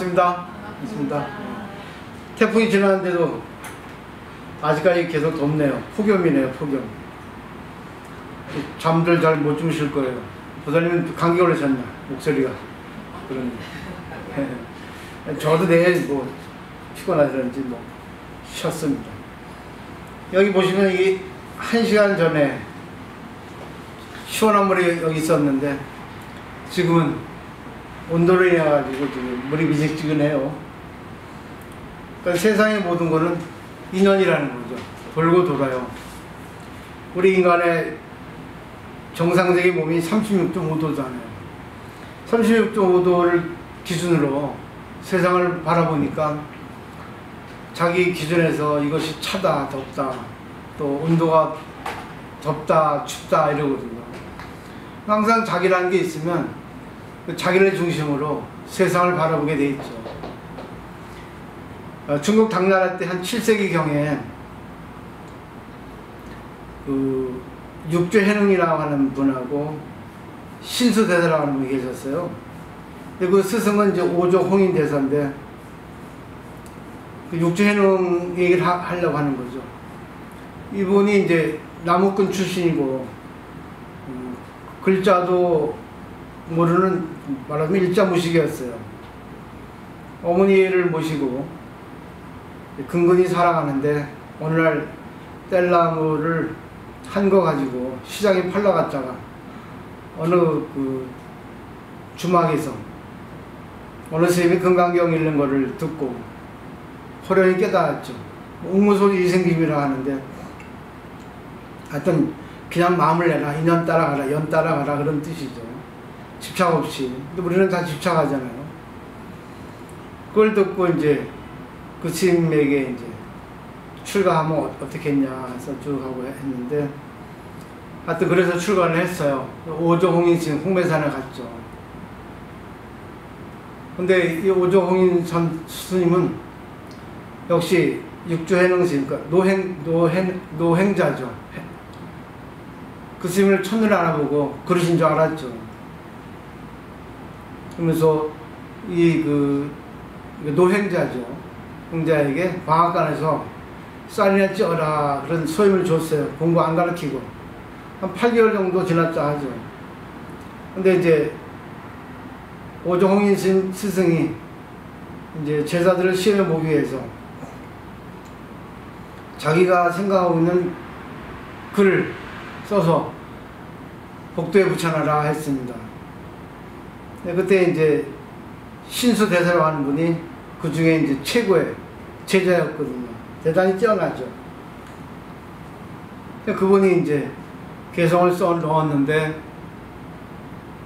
반갑습니다. 반갑습니다. 태풍이 지났는데도 아직까지 계속 덥네요. 폭염이네요, 폭염. 잠들 잘 못 주무실 거예요. 보살님은 감기 걸리셨나? 목소리가. 그런데. 저도 내일 뭐 피곤하시는지 뭐 쉬었습니다. 여기 보시면 이게 1시간 전에 시원한 물이 여기 있었는데 지금은 온도로 인해 가지고 지금 물이 미지근해요. 그러니까 세상의 모든 거는 인연이라는 거죠. 돌고 돌아요. 우리 인간의 정상적인 몸이 36.5도잖아요. 36.5도를 기준으로 세상을 바라보니까 자기 기준에서 이것이 차다, 덥다, 또 온도가 덥다, 춥다 이러거든요. 항상 자기라는 게 있으면 자기를 중심으로 세상을 바라보게 돼 있죠. 중국 당나라 때 한 7세기경에 그 육조해능이라고 하는 분하고 신수대사라고 하는 분이 계셨어요. 그 스승은 이제 오조홍인대사인데 그 육조해능 얘기를 하려고 하는 거죠. 이분이 이제 나무꾼 출신이고 글자도 모르는 말하자면 일자무식이었어요. 어머니를 모시고 근근히 살아가는데 어느날 뗄나무를 한 거 가지고 시장에 팔러 갔다가 어느 그 주막에서 어느 스님이 금강경 읽는 거를 듣고 호련히 깨달았죠. 옥무소리 이생김이라 하는데 하여튼 그냥 마음을 내라, 인연 따라가라, 연 따라가라 그런 뜻이죠. 집착 없이. 근데 우리는 다 집착하잖아요. 그걸 듣고 이제 그 스님에게 이제 출가하면 어떻겠냐 해서 쭉 하고 했는데 하여튼 그래서 출가를 했어요. 오조홍인 스님 홍매산에 갔죠. 근데 이 오조홍인 스님은 역시 육조해능 스님, 그러니까 노행자죠. 그 스님을 첫눈에 알아보고 그러신 줄 알았죠. 그러면서 이 노행자죠. 행자에게 방앗간에서 쌀이나 쪄라 그런 소임을 줬어요. 공부 안 가르치고. 한 8개월 정도 지났다 하죠. 근데 이제 오조홍인 스승이 이제 제자들을 시험해 보기 위해서 자기가 생각하고 있는 글을 써서 복도에 붙여놔라 했습니다. 그때 이제 신수대사라고 하는 분이 그 중에 이제 최고의 제자였거든요. 대단히 뛰어나죠. 그분이 이제 개성을 써 넣었는데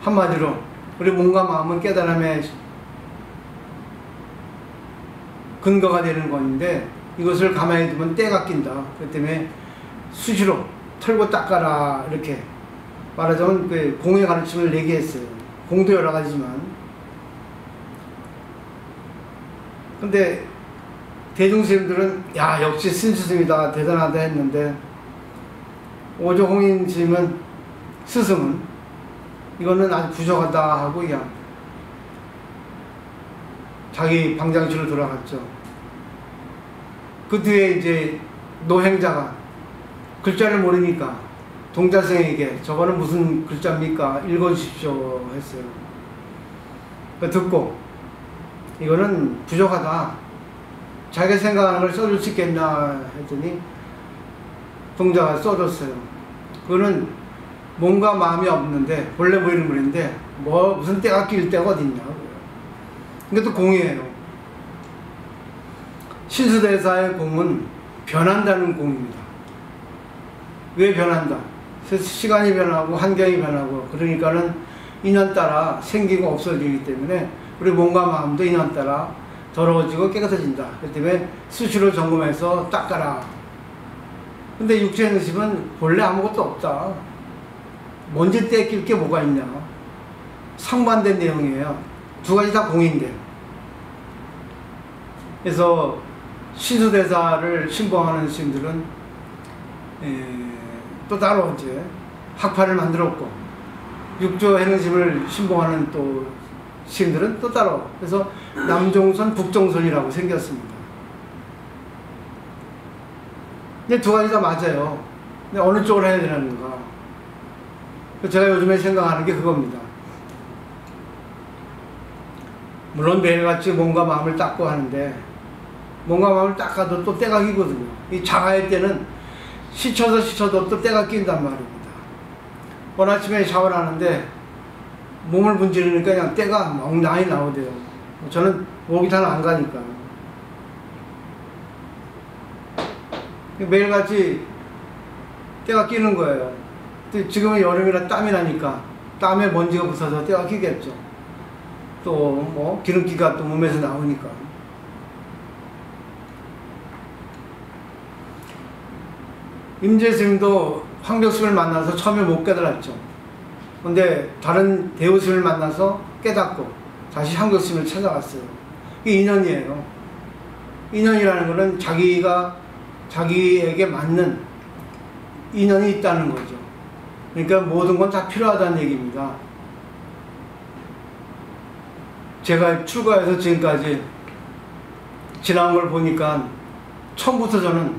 한마디로 우리 몸과 마음은 깨달음의 근거가 되는 건데 이것을 가만히 두면 때가 낀다. 그렇기 때문에 수시로 털고 닦아라 이렇게 말하자면 그 공의 가르침을 얘기했어요. 공도 여러 가지지만 근데 대중스님들은 야 역시 신스님이다 대단하다 했는데 오조홍인 스승은 이거는 아주 부족하다 하고 그냥 자기 방장실로 돌아갔죠. 그 뒤에 이제 노행자가 글자를 모르니까 동자생에게 저거는 무슨 글자입니까? 읽어주십시오 했어요. 듣고 이거는 부족하다. 자기가 생각하는 걸 써줄 수 있겠나 했더니 동자가 써줬어요. 그거는 몸과 마음이 없는데 본래 보이는 물인데 뭐 무슨 때가 낄 때가 어딨냐고요. 이것도 공이에요. 신수대사의 공은 변한다는 공입니다. 왜 변한다? 시간이 변하고 환경이 변하고 그러니까는 인연 따라 생기고 없어지기 때문에 우리 몸과 마음도 인연 따라 더러워지고 깨끗해진다. 그렇기 때문에 수시로 점검해서 닦아라. 근데 육체행심은 본래 아무것도 없다. 먼지 떼낄 게 뭐가 있냐. 상반된 내용이에요. 두 가지 다 공인데. 그래서 신수대사를 신봉하는 스님들은 또 따로 이제 학파를 만들었고 육조행심을 신봉하는 또 스님들은 또 따로. 그래서 남종선, 북종선이라고 생겼습니다. 근데 두 가지 다 맞아요. 근데 어느 쪽을 해야 되는가? 제가 요즘에 생각하는 게 그겁니다. 물론 매일같이 몸과 마음을 닦고 하는데, 몸과 마음을 닦아도 또 때가 끼거든요. 이 자가의 때는 씻어도 또 때가 낀단 말입니다. 오늘 아침에 샤워를 하는데 몸을 문지르니까 그냥 때가 멍나이 나오대요. 저는 목이 잘 안 가니까. 매일같이 때가 끼는 거예요. 근데 지금은 여름이라 땀이 나니까 땀에 먼지가 붙어서 때가 끼겠죠. 또 뭐 기름기가 또 몸에서 나오니까. 임재 스님도 황벽 스님을 만나서 처음에 못 깨달았죠. 근데 다른 대우 스님을 만나서 깨닫고 다시 황벽 스님을 찾아갔어요. 이게 인연이에요. 인연이라는 것은 자기에게 맞는 인연이 있다는 거죠. 그러니까 모든 건 다 필요하다는 얘기입니다. 제가 출가해서 지금까지 지나온 걸 보니까 처음부터 저는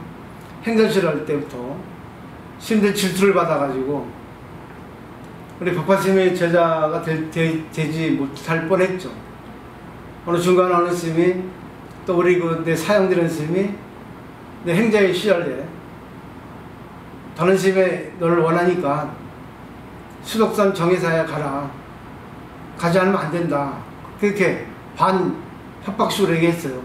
행전실 할 때부터 스님들 질투를 받아가지고 우리 법화스님의 제자가 되지 못할 뻔했죠. 어느 중간에 어느 스님이 또 우리 내 사형되는 스님이 내 행자의 시절에 다른 스님이 너를 원하니까 수독산 정의사에 가라. 가지 않으면 안 된다. 그렇게 반 협박식으로 얘기했어요.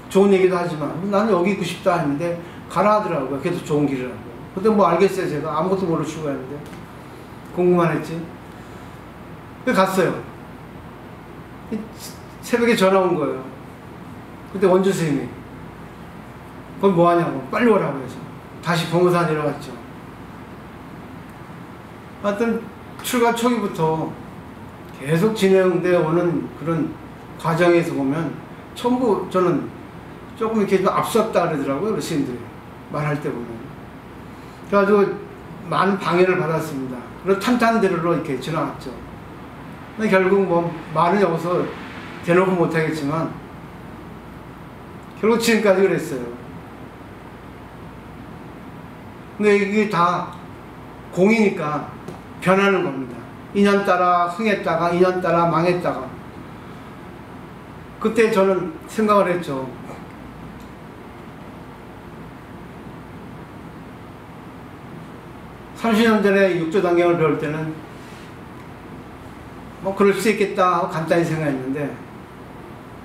좋은 얘기도 하지만 나는 여기 있고 싶다 했는데 가라 하더라고요. 그게 더 좋은 길이라고. 그때 뭐 알겠어요. 제가 아무것도 모르고 출가했는데 공부만 했지. 그래서 갔어요. 새벽에 전화 온 거예요. 그때 원주 스님이 거기 뭐 하냐고 빨리 오라고 해서 다시 봉우사 내려갔죠. 하여튼 출가 초기부터 계속 진행되어 오는 그런 과정에서 보면 전부 저는 조금 이렇게 좀 앞섰다 그러더라고요. 스님들이 말할 때 보면. 그래가지고 많은 방해를 받았습니다. 그리고 탄탄대로로 이렇게 지나갔죠. 근데 결국 뭐 말은 여기서 대놓고 못하겠지만 결국 지금까지 그랬어요. 근데 이게 다 공이니까 변하는 겁니다. 인연 따라 흥했다가 인연 따라 망했다가. 그때 저는 생각을 했죠. (30년) 전에 육조단경을 배울 때는 뭐 그럴 수 있겠다 하고 간단히 생각했는데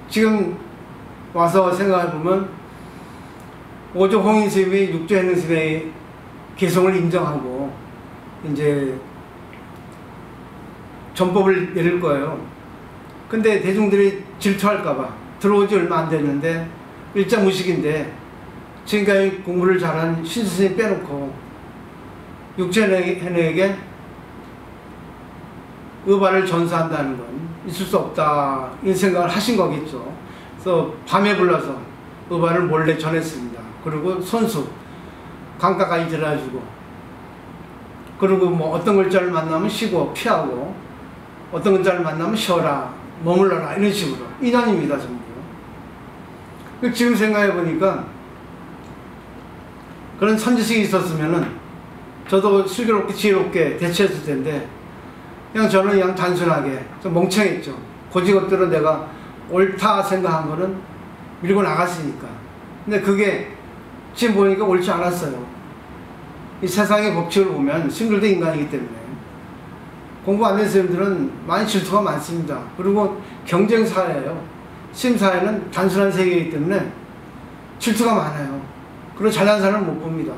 지금 와서 생각해보면 오조 홍인 스님이 육조행능 스님의 개성을 인정하고 이제 전법을 내릴 거예요. 근데 대중들이 질투할까봐 들어오지 얼마 안 됐는데 일자무식인데 지금까지 공부를 잘한 신스님 빼놓고 육조행능에게 의발을 전수한다는 건 있을 수 없다 이 생각을 하신 거겠죠. 그래서 밤에 불러서 의발을 몰래 전했습니다. 그리고 손수 강가까지 들어가지고 그리고 뭐 어떤 글자를 만나면 쉬고 피하고 어떤 글자를 만나면 쉬어라 머물러라 이런 식으로 인연입니다. 전부. 지금 생각해 보니까 그런 선지식이 있었으면은 저도 슬기롭게 지혜롭게 대처했을 텐데 그냥 저는 그냥 단순하게 좀 멍청했죠. 고지것대로 내가 옳다 생각한 거는 밀고 나갔으니까. 근데 그게 지금 보니까 옳지 않았어요. 이 세상의 법칙을 보면 스님들도 인간이기 때문에 공부 안 된 스님들은 많이 질투가 많습니다. 그리고 경쟁 사회예요. 스님 사회는 단순한 세계이기 때문에 질투가 많아요. 그리고 잘난 사람을 못 봅니다.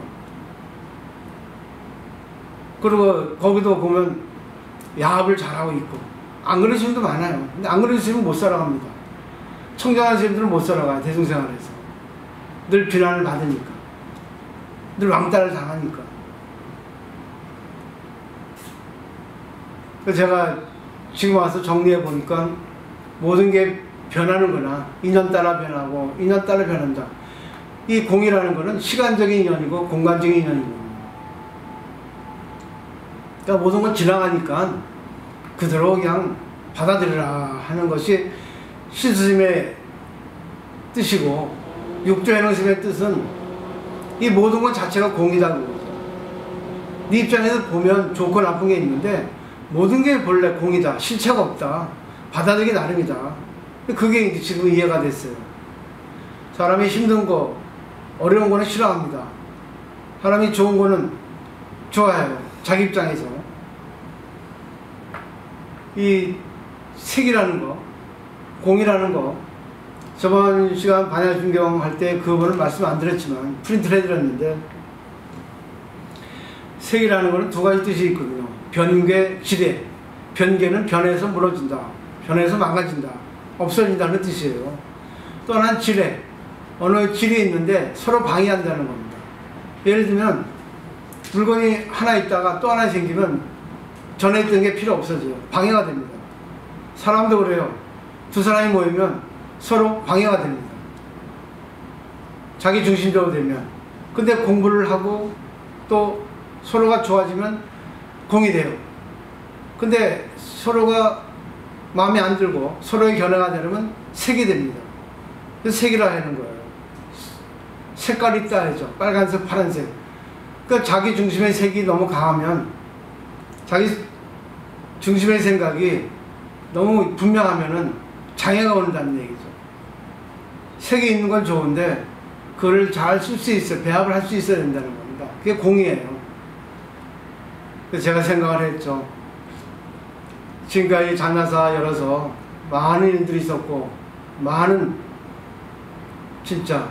그리고 거기도 보면 야합을 잘하고 있고 안 그런 스님도 많아요. 근데 안 그런 스님은 못 살아갑니다. 청정한 스님들은 못 살아가요. 대중생활에서 늘 비난을 받으니까 늘 왕따를 당하니까. 그래서 제가 지금 와서 정리해 보니까 모든 게 변하는구나. 인연 따라 변하고 인연 따라 변한다. 이 공이라는 것은 시간적인 인연이고 공간적인 인연이고 그러니까 모든 건 지나가니까 그대로 그냥 받아들여라 하는 것이 신스님의 뜻이고, 육조 해능스님의 뜻은 이 모든 것 자체가 공이다. 네 입장에서 보면 좋고 나쁜 게 있는데 모든 게 본래 공이다. 실체가 없다. 받아들이기 나름이다. 그게 이제 지금 이해가 됐어요. 사람이 힘든 거, 어려운 거는 싫어합니다. 사람이 좋은 거는 좋아해요. 자기 입장에서. 이 색이라는 거, 공이라는 거, 저번 시간 반야심경 할 때 그 부분을 말씀 안 드렸지만 프린트를 해드렸는데, 색이라는 것은 두 가지 뜻이 있거든요. 변괴, 지대. 변괴는 변해서 무너진다. 변해서 망가진다. 없어진다는 뜻이에요. 또 하나는 지뢰. 어느 질이 있는데 서로 방해한다는 겁니다. 예를 들면 물건이 하나 있다가 또 하나 생기면 전에 있던 게 필요 없어져요. 방해가 됩니다. 사람도 그래요. 두 사람이 모이면 서로 방해가 됩니다. 자기 중심적으로 되면. 근데 공부를 하고 또 서로가 좋아지면 공이 돼요. 근데 서로가 마음에 안 들고 서로의 견해가 되려면 색이 됩니다. 그래서 색이라 하는 거예요. 색깔이 있다 하죠. 빨간색, 파란색. 그러니까 자기 중심의 색이 너무 강하면, 자기 중심의 생각이 너무 분명하면은 장애가 온다는 얘기죠. 색이 있는 건 좋은데 그걸 잘 쓸 수 있어요. 배합을 할 수 있어야 된다는 겁니다. 그게 공이에요. 그래서 제가 생각을 했죠. 지금까지 장나사 열어서 많은 일들이 있었고, 많은 진짜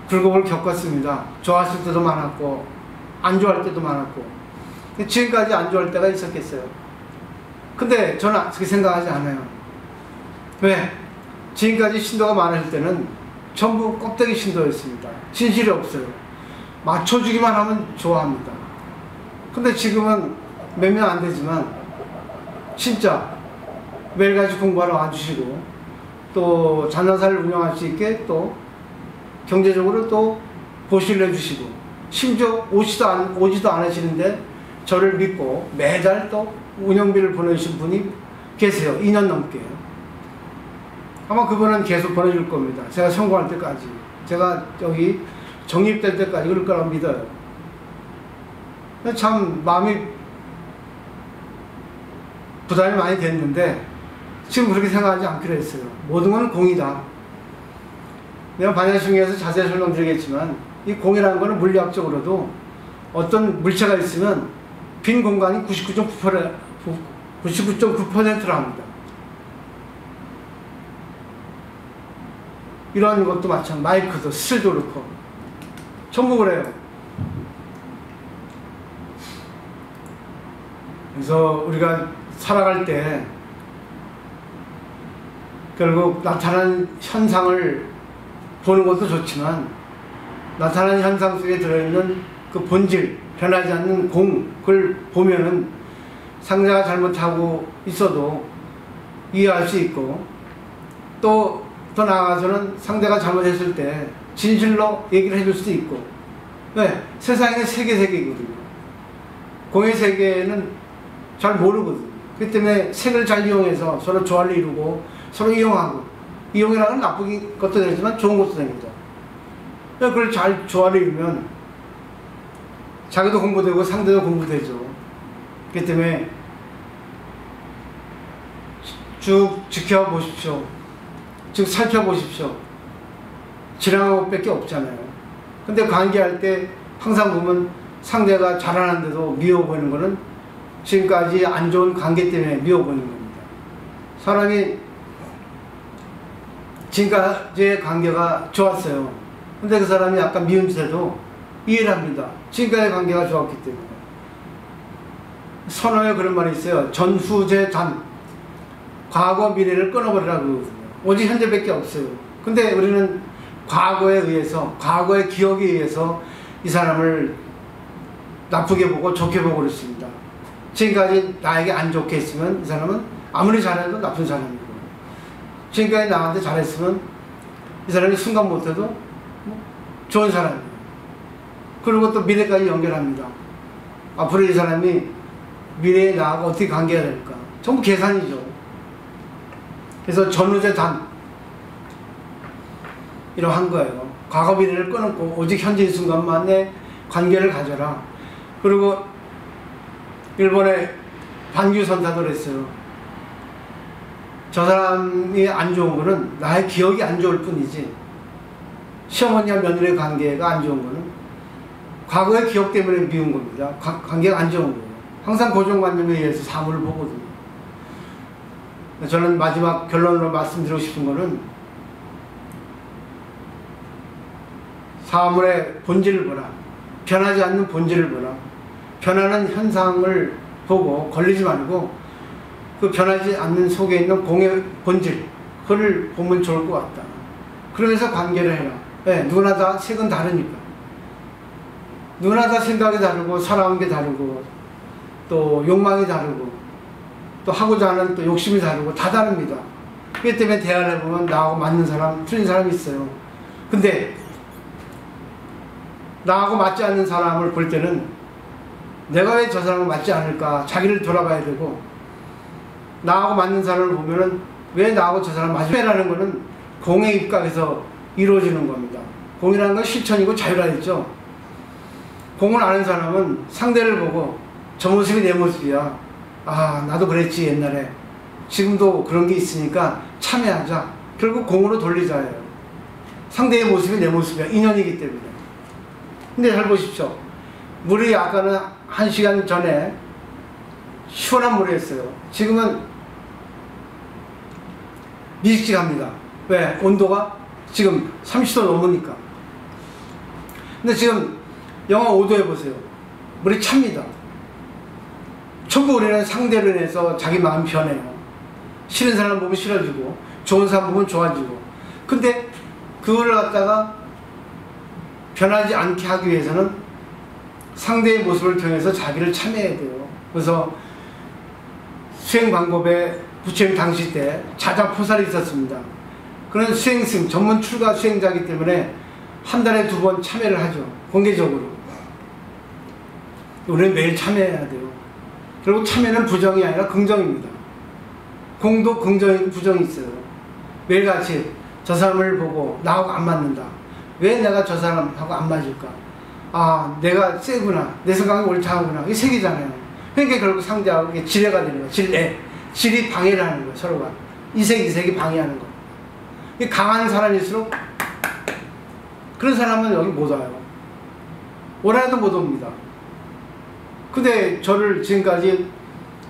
굴곡을 겪었습니다. 좋았을 때도 많았고 안 좋아할 때도 많았고. 지금까지 안 좋아할 때가 있었겠어요. 근데 저는 그렇게 생각하지 않아요. 왜? 지금까지 신도가 많을 때는 전부 껍데기 신도였습니다. 진실이 없어요. 맞춰주기만 하면 좋아합니다. 근데 지금은 몇 명 안 되지만 진짜 매일같이 공부하러 와주시고, 또 잔나사를 운영할 수 있게 또 경제적으로 또 보시를 해주시고, 심지어 오지도 않으시는데 저를 믿고 매달 또 운영비를 보내주신 분이 계세요. 2년 넘게. 아마 그분은 계속 보내줄 겁니다. 제가 성공할 때까지. 제가 여기 정립될 때까지 그럴 거라고 믿어요. 참 마음이 부담이 많이 됐는데 지금 그렇게 생각하지 않기로 했어요. 모든 건 공이다. 내가 반야심경에서 자세히 설명드리겠지만, 이 공이라는 것은 물리학적으로도 어떤 물체가 있으면 빈 공간이 99.9%라 합니다. 이런 것도 마찬가지, 마이크도, 스틸도 그렇고 전부 그래요. 그래서 우리가 살아갈 때 결국 나타나는 현상을 보는 것도 좋지만, 나타나는 현상 속에 들어있는 그 본질, 변하지 않는 공, 그걸 보면은 상대가 잘못하고 있어도 이해할 수 있고, 또 더 나아가서는 상대가 잘못했을 때 진실로 얘기를 해줄 수도 있고. 왜? 세상에는 세계이거든요. 공의 세계는 잘 모르거든요. 그렇기 때문에 색을 잘 이용해서 서로 조화를 이루고 서로 이용하고, 이용이라는 나쁜 것도 되지만 좋은 것도 됩니다. 그걸 잘 조화를 이루면 자기도 공부되고 상대도 공부되죠. 그렇기 때문에 쭉 지켜보십시오. 쭉 살펴보십시오. 지나간 것밖에 없잖아요. 근데 관계할 때 항상 보면 상대가 잘하는데도 미워 보이는 거는 지금까지 안 좋은 관계 때문에 미워 보이는 겁니다. 사람이 지금까지의 관계가 좋았어요. 근데 그 사람이 약간 미운 짓해도 이해를 합니다. 지금까지의 관계가 좋았기 때문에. 선어에 그런 말이 있어요. 전후제 단. 과거 미래를 끊어버리라고 그러거든요. 오직 현재밖에 없어요. 근데 우리는 과거에 의해서, 과거의 기억에 의해서 이 사람을 나쁘게 보고 좋게 보고 그렇습니다. 지금까지 나에게 안 좋게 했으면 이 사람은 아무리 잘해도 나쁜 사람이고, 지금까지 나한테 잘했으면 이 사람이 순간 못해도 좋은 사람이에요. 그리고 또 미래까지 연결합니다. 앞으로 이 사람이 미래에 나하고 어떻게 관계가 될까? 전부 계산이죠. 그래서 전우제단 이러한 거예요. 과거 미래를 끊었고 오직 현재 이 순간만의 관계를 가져라. 그리고 일본의 반규 선사도 그랬어요. 저 사람이 안 좋은 거는 나의 기억이 안 좋을 뿐이지, 시어머니와 며느리의 관계가 안 좋은 거는 과거의 기억 때문에 미운 겁니다. 관계가 안 좋은 거예요. 항상 고정관념에 의해서 사물을 보거든요. 저는 마지막 결론으로 말씀드리고 싶은 거는, 사물의 본질을 보라. 변하지 않는 본질을 보라. 변하는 현상을 보고 걸리지 말고 그 변하지 않는 속에 있는 공의 본질, 그걸 보면 좋을 것 같다. 그러면서 관계를 해라. 네, 누구나 다 색은 다르니까. 누구나 다 생각이 다르고 살아온 게 다르고 또 욕망이 다르고 또 하고자 하는 또 욕심이 다르고 다 다릅니다. 그렇기 때문에 대화를 해보면 나하고 맞는 사람, 틀린 사람이 있어요. 근데 나하고 맞지 않는 사람을 볼 때는 내가 왜 저 사람과 맞지 않을까 자기를 돌아봐야 되고, 나하고 맞는 사람을 보면은 왜 나하고 저 사람 맞으라는 거는 공의 입각에서 이루어지는 겁니다. 공이라는 건 실천이고 자유라 했죠. 공을 아는 사람은 상대를 보고 저 모습이 내 모습이야. 아, 나도 그랬지 옛날에. 지금도 그런 게 있으니까 참여하자. 결국 공으로 돌리자예요. 상대의 모습이 내 모습이야. 인연이기 때문에. 근데 잘 보십시오. 물이 아까는 1시간 전에 시원한 물이었어요. 지금은 미식직합니다. 왜? 온도가 지금 30도 넘으니까. 근데 지금 영하 5도 해보세요. 물이 찹니다. 전부 우리는 상대로 인해서 자기 마음이 변해요. 싫은 사람 보면 싫어지고 좋은 사람 보면 좋아지고. 근데 그걸 갖다가 변하지 않게 하기 위해서는 상대의 모습을 통해서 자기를 참여해야 돼요. 그래서 수행 방법에 부처님 당시 때 자자포살이 있었습니다. 그런 수행승, 전문 출가 수행자이기 때문에 한 달에 2번 참여를 하죠. 공개적으로. 우리는 매일 참여해야 돼요. 결국 참여는 부정이 아니라 긍정입니다. 공도 긍정이고 부정이 있어요. 매일같이 저 사람을 보고 나하고 안 맞는다. 왜 내가 저 사람하고 안 맞을까? 아, 내가 세구나. 내 생각이 옳다구나. 이게 색이잖아요. 그러니까 결국 상대하고 이게 지뢰가 되는 거예요. 지뢰. 질이 방해를 하는 거예요. 서로가. 이색이 방해하는 거예요. 이 강한 사람일수록 그런 사람은 여기 못 와요. 오라도 못 옵니다. 근데 저를 지금까지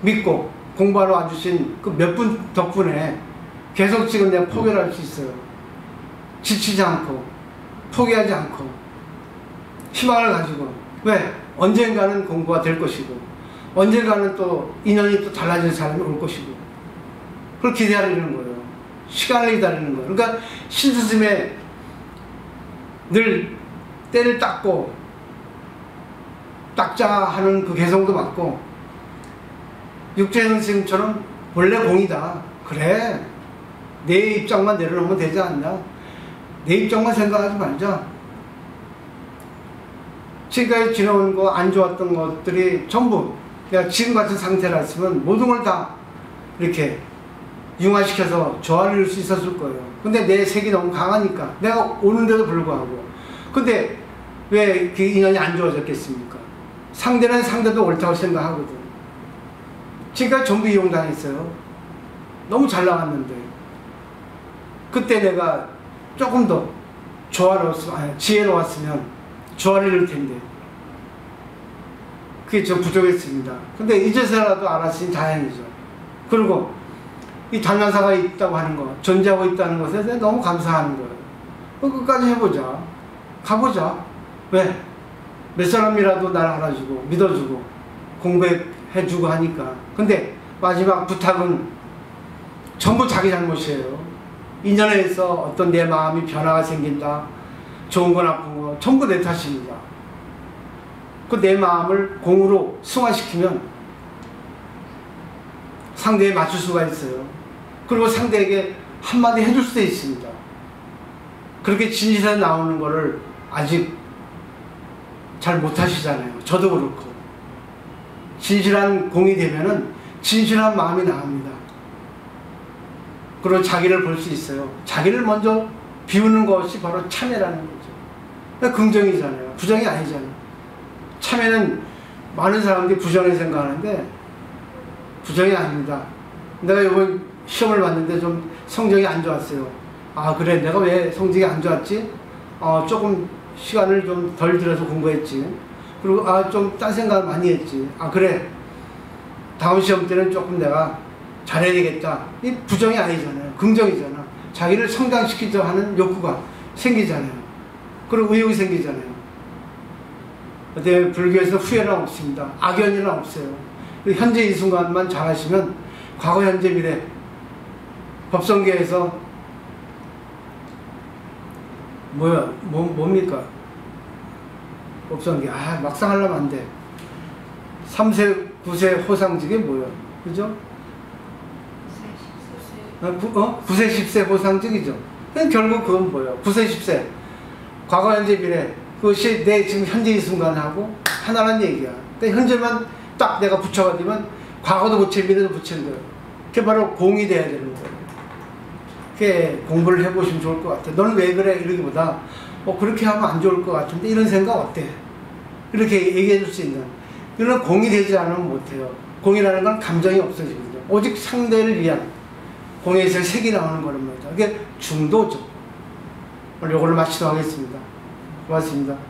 믿고 공부하러 와주신 그 몇 분 덕분에 계속 지금 내가 포기를 할 수 있어요. 지치지 않고 포기하지 않고 희망을 가지고. 왜? 언젠가는 공부가 될 것이고 언젠가는 또 인연이 또 달라진 사람이 올 것이고 그걸 기다리는 거예요. 시간을 기다리는 거예요. 그러니까 신스승의 늘 때를 닦고 닦자 하는 그 개성도 맞고, 육재현 선생님처럼 원래 공이다. 그래, 내 입장만 내려놓으면 되지 않나. 내 입장만 생각하지 말자. 지금까지 지나온 거 안 좋았던 것들이 전부 내가 지금 같은 상태였으면 모든 걸 다 이렇게 융화시켜서 조화를 이룰 수 있었을 거예요. 근데 내 색이 너무 강하니까 내가 오는데도 불구하고. 근데 왜 그 인연이 안 좋아졌겠습니까? 상대는 상대도 옳다고 생각하거든. 지금까지 전부 이용당했어요. 너무 잘 나왔는데. 그때 내가 조금 더 조화로웠으면, 지혜로웠으면 조화를 이룰 텐데. 그게 좀 부족했습니다. 근데 이제서라도 알았으니 다행이죠. 그리고 이 단란사가 있다고 하는 거, 존재하고 있다는 것에 대해 너무 감사하는 거예요. 끝까지 해보자. 가보자. 왜? 몇 사람이라도 나를 알아주고 믿어주고 공부해주고 하니까. 근데 마지막 부탁은 전부 자기 잘못이에요. 인연에 의해서 어떤 내 마음이 변화가 생긴다. 좋은 거 나쁜 거 전부 내 탓입니다. 그 내 마음을 공으로 승화시키면 상대에 맞출 수가 있어요. 그리고 상대에게 한마디 해줄 수도 있습니다. 그렇게 진실에 나오는 거를 아직 잘 못하시잖아요. 저도 그렇고. 진실한 공이 되면은 진실한 마음이 나옵니다. 그리고 자기를 볼 수 있어요. 자기를 먼저 비우는 것이 바로 참회라는 거죠. 그러니까 긍정이잖아요. 부정이 아니잖아요. 참회는 많은 사람들이 부정을 생각하는데 부정이 아닙니다. 내가 이번 시험을 봤는데 좀 성적이 안 좋았어요. 아 그래 내가 왜 성적이 안 좋았지? 조금 시간을 좀 덜 들여서 공부했지. 그리고 좀 딴 생각 많이 했지. 그래 다음 시험 때는 조금 내가 잘해야 되겠다. 이 부정이 아니잖아요. 긍정이잖아. 자기를 성장시키자 하는 욕구가 생기잖아요. 그리고 의욕이 생기잖아요. 근데 불교에서 후회는 없습니다. 악연이는 없어요. 현재 이 순간만 잘하시면 과거, 현재, 미래 법성계에서 뭡니까? 법성계 막상 하려면 안 돼. 3세, 9세 호상직이 뭐야? 그죠? 9세, 10세 호상직이죠. 결국 그건 뭐야? 9세, 10세 과거, 현재, 미래 그것이 내 지금 현재 이 순간하고 하나라는 얘기야. 그러니까 현재만 딱 내가 붙여가지면 과거도 붙여, 미래도 붙이는 거예요. 그게 바로 공이 돼야 되는 거예요. 그렇게 공부를 해보시면 좋을 것 같아요. 너는 왜 그래? 이러기보다 그렇게 하면 안 좋을 것 같은데 이런 생각 어때? 이렇게 얘기해 줄 수 있는 이런 공이 되지 않으면 못해요. 공이라는 건 감정이 없어지거든요. 오직 상대를 위한 공에서 색이 나오는 겁니다. 이게 중도죠. 오늘 이걸로 마치도록 하겠습니다. 고맙습니다.